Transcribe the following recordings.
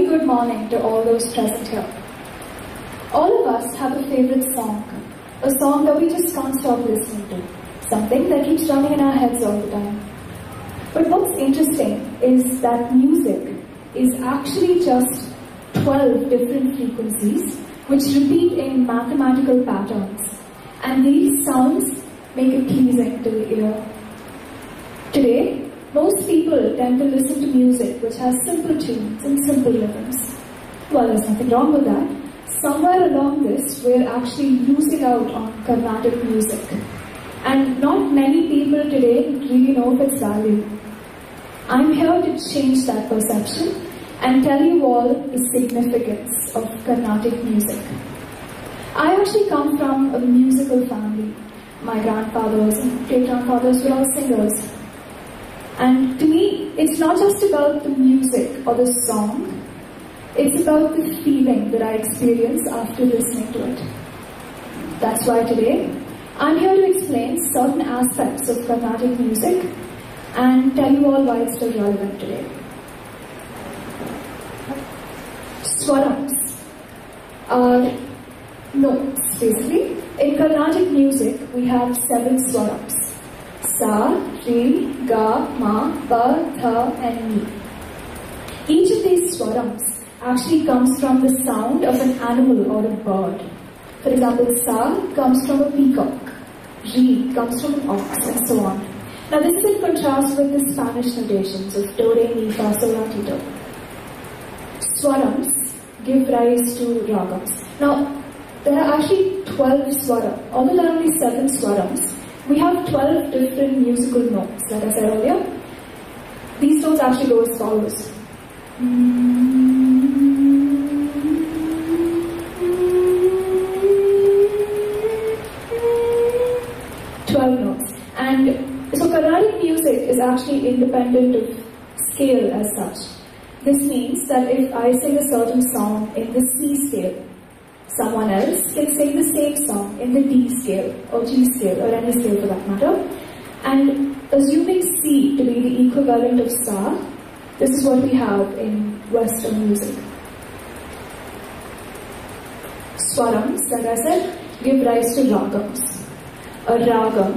good morning to all those present here. All of us have a favorite song, a song that we just can't stop listening to, something that keeps running in our heads all the time. But what's interesting is that music is actually just 12 different frequencies which repeat in mathematical patterns, and these sounds make it pleasing to the ear. Today, most people tend to listen to music which has simple tunes and simple rhythms. Well, there's nothing wrong with that. Somewhere along this, we're actually losing out on Carnatic music. And not many people today really know of its value. I'm here to change that perception and tell you all the significance of Carnatic music. I actually come from a musical family. My grandfathers and great-grandfathers were all singers. And to me, it's not just about the music or the song, it's about the feeling that I experience after listening to it. That's why today, I'm here to explain certain aspects of Carnatic music and tell you all why it's still relevant today. Swarams are notes, basically. In Carnatic music, we have 7 swarams. Sa, Re, Ga, Ma, Pa, Tha and Mi. Each of these swarams actually comes from the sound of an animal or a bird. For example, Sa comes from a peacock, Re comes from an ox, and so on. Now this is in contrast with the Spanish notations of Do, Re, Mi, Fa, Sol, La, Ti, Do. Swarams give rise to ragams. Now, there are actually 12 swarams. Although there are only 7 swarams, we have 12 different musical notes, like I said earlier. These notes actually go as follows. 12 notes. And so Carnatic music is actually independent of scale as such. This means that if I sing a certain song in the C scale, someone else can sing the same song in the D scale, or G scale, or any scale for that matter. And assuming C to be the equivalent of Sa, this is what we have in Western music. Swarams, like I said, give rise to ragams. A ragam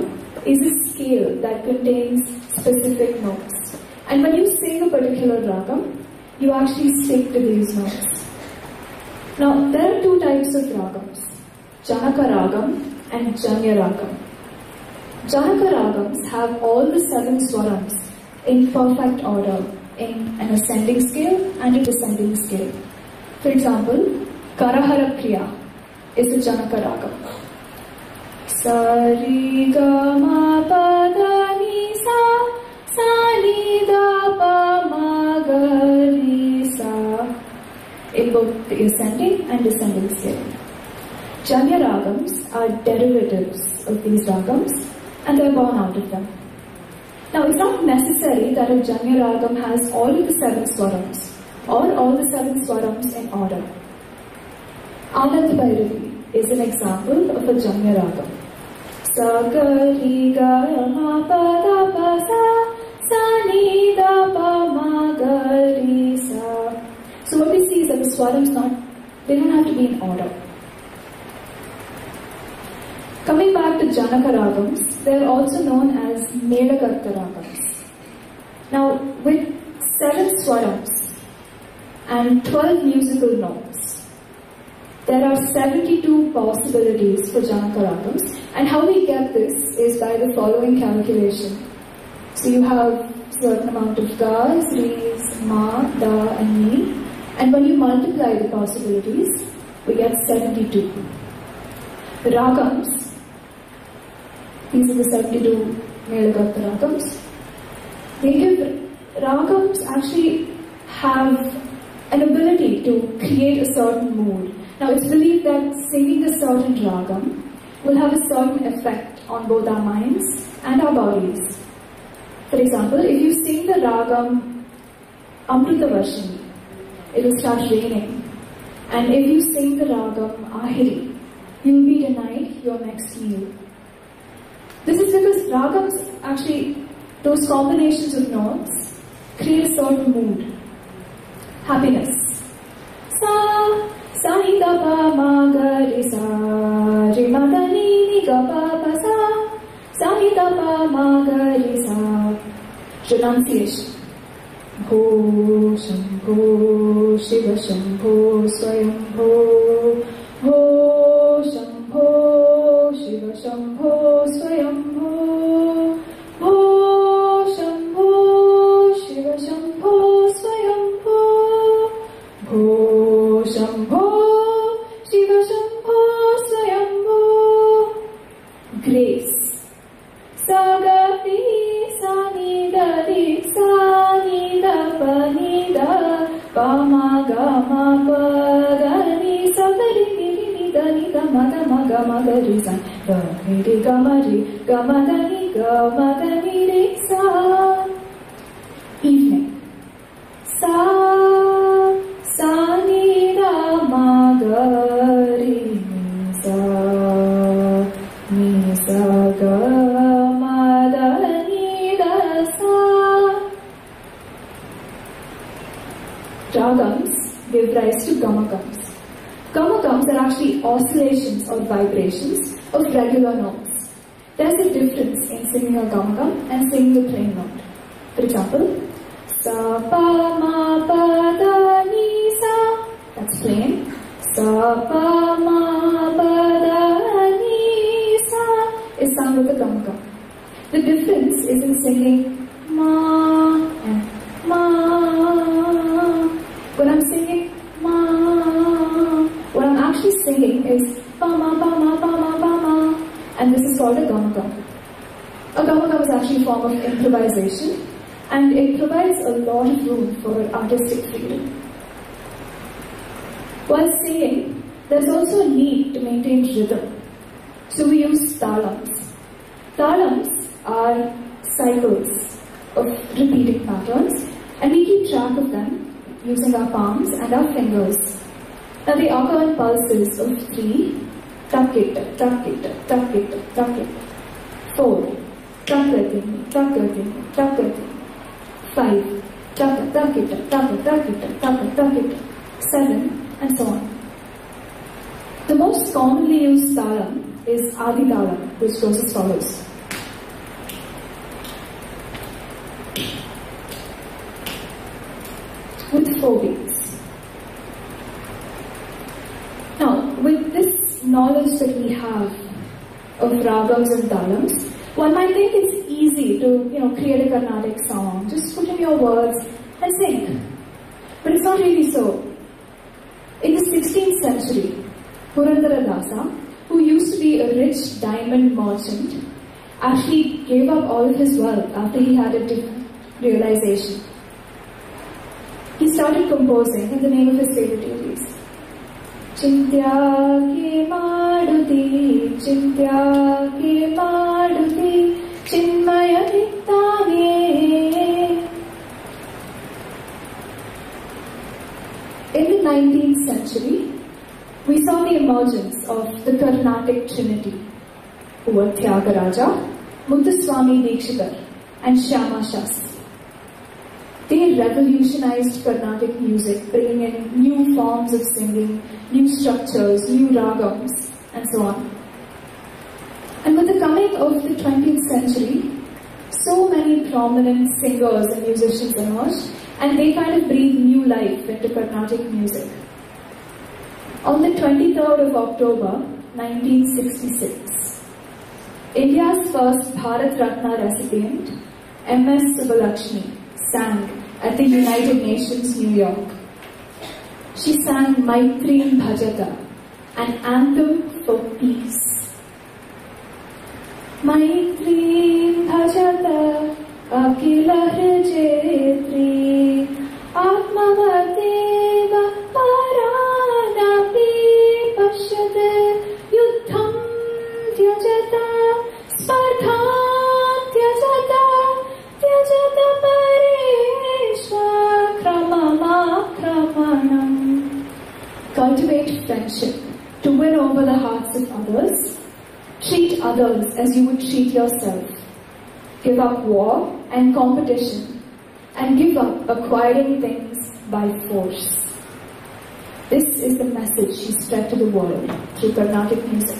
is a scale that contains specific notes. And when you sing a particular ragam, you actually stick to these notes. Now, there are 2 types of ragams, Janaka ragam and Janya ragam. Janaka ragams have all the 7 swarams in perfect order, in an ascending scale and a descending scale. For example, Karahara Kriya is a Janaka ragam. Sa, Re, Ga, Ma, Pa, Da, Ni, Sa, Ni, Da, Pa, Ma, Ga, Re, Sa, in both the ascending and descending scale. Janya ragams are derivatives of these ragams, and they are born out of them. Now, it's not necessary that a Janya ragam has all of the 7 swarams, or all the 7 swarams in order. Anand Bhairavi is an example of a Janya ragam. Sa, Ga, Re, Ga, Ma, Pa, Da, Pa, Sa, Ni, Da, Pa, Ma, Ga, Re, Sa. So what we see is that the swarams they don't have to be in order. Coming back to Janaka ragams, they are also known as Melakarta ragams. Now, with 7 swarams and 12 musical notes, there are 72 possibilities for Janaka ragams, and how we get this is by the following calculation. So you have a certain amount of Gas, Res, Ma, Da and Mi. And when you multiply the possibilities, we get 72. The ragams, these are the 72 Melakarta ragams. Ragams actually have an ability to create a certain mood. Now it's believed that singing a certain ragam will have a certain effect on both our minds and our bodies. For example, if you sing the ragam Amritavarshini, it will start raining. And if you sing the ragam Ahiri, you will be denied your next meal. This is because ragams actually, those combinations of notes create a certain mood. Happiness, pa ma ga re sa, re ma da ni ni ga pa pa sa, sa ni da pa ma ga re sa. Renunciation. Ho Shambho Shiva Shambho Swayambho. Ho Shambho Shiva Shambho Swayambho. Ho Shambho Shiva Shambho Swayambho. Ho Shambho Shiva Shambho Swayambho. Grace. Sagati Sani Dadi Sani Da Pani Da Pama Gama Padani Sagari Nini Dani Gama Dama Gama Gari Sa Gari Gama Ri Gama Dani Gama Dani Ri Sa. Evening. Sa Sani Da Ma Gari Ni Sa Ni Sa Ga Ragams give rise to gamakams. Gamakams are actually oscillations or vibrations of regular notes. There's a difference in singing a gamakam and singing a plain note. For example, sa pa ma pa da ni sa, that's plain. Sa pa ma pa da ni sa is sung with a gamakam. The difference is in singing ma and ma. When I'm singing ma, what I'm actually singing is pa ma pa ma pa ma pa ma, and this is called a gamakam. A gamakam is actually a form of improvisation, and it provides a lot of room for artistic freedom. While singing, there's also a need to maintain rhythm, so we use talams. Talams are cycles of repeating patterns, and we keep track of them using our palms and our fingers. Now they occur in pulses of 3, tuck it, tuck it, tuck it, tuck it. 4, tuck it, tuck it, tuck it. 5, tuck it, tuck it, tuck it, tuck it, tuck it, tuck it. 7, and so on. The most commonly used talam is Adi Talam, which goes as follows. With 4 beats. Now, with this knowledge that we have of ragams and talams, one might think it's easy to, create a Carnatic song. Just put in your words and sing. But it's not really so. In the 16th century, Purandara Dasa, who used to be a rich diamond merchant, actually gave up all of his wealth after he had a deep realization. He started composing in the name of his favorite deities. Chintya ki maduti, chintya ki maduti, chinmaya nittane. In the 19th century, we saw the emergence of the Carnatic Trinity, who were Tyagaraja, Muthuswami Dikshitar, and Shyama Shastri. They revolutionized Carnatic music, bringing in new forms of singing, new structures, new ragams, and so on. And with the coming of the 20th century, so many prominent singers and musicians emerged, and they kind of breathed new life into Carnatic music. On the 23rd of October, 1966, India's first Bharat Ratna recipient, M.S. Subbulakshmi, sang at the United Nations, New York. She sang Maitreem Bhajata, an anthem for peace. Maitreem Bhajata, Akila Jetri, Atmavateva Paranapi Pashyate, Yuddham Tyajata, Spardham Tyajata, Tyajata Pareshva. Cultivate friendship to win over the hearts of others. Treat others as you would treat yourself. Give up war and competition, and give up acquiring things by force. This is the message she spread to the world through Carnatic music.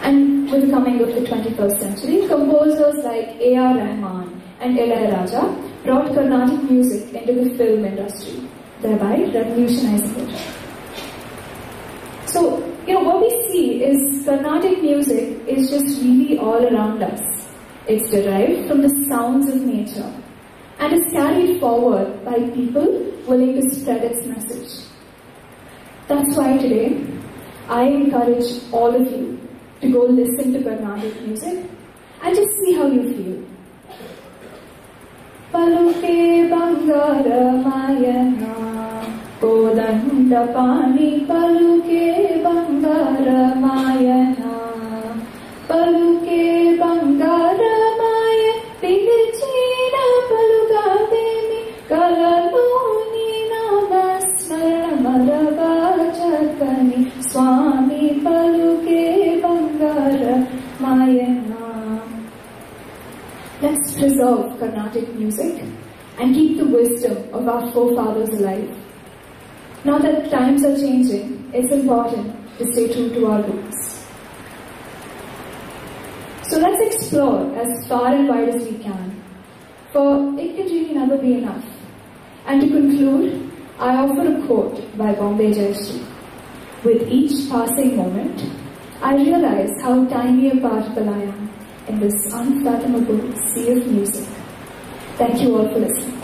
And with the coming of the 21st century, composers like A.R. Rahman and Ilaiyaraaja brought Carnatic music into the film industry, thereby revolutionizing it. So, what we see is Carnatic music is just really all around us. It's derived from the sounds of nature and is carried forward by people willing to spread its message. That's why today, I encourage all of you to go listen to Carnatic music and just see how you feel. Paluke Bangaramayana Kodandapani Paluke Bangaramayana Paluke Bangaramaya Pigachina Palugademi Kalaluni Namasmaramaravarachakani Swami Paluke Bangaramayana. Let's preserve Carnatic music and keep the wisdom of our forefathers alive. Now that times are changing, it's important to stay true to our roots. So let's explore as far and wide as we can, for it can really never be enough. And to conclude, I offer a quote by Bombay Jayashree. With each passing moment, I realize how tiny a particle I am in this unfathomable sea of music. Thank you all for listening.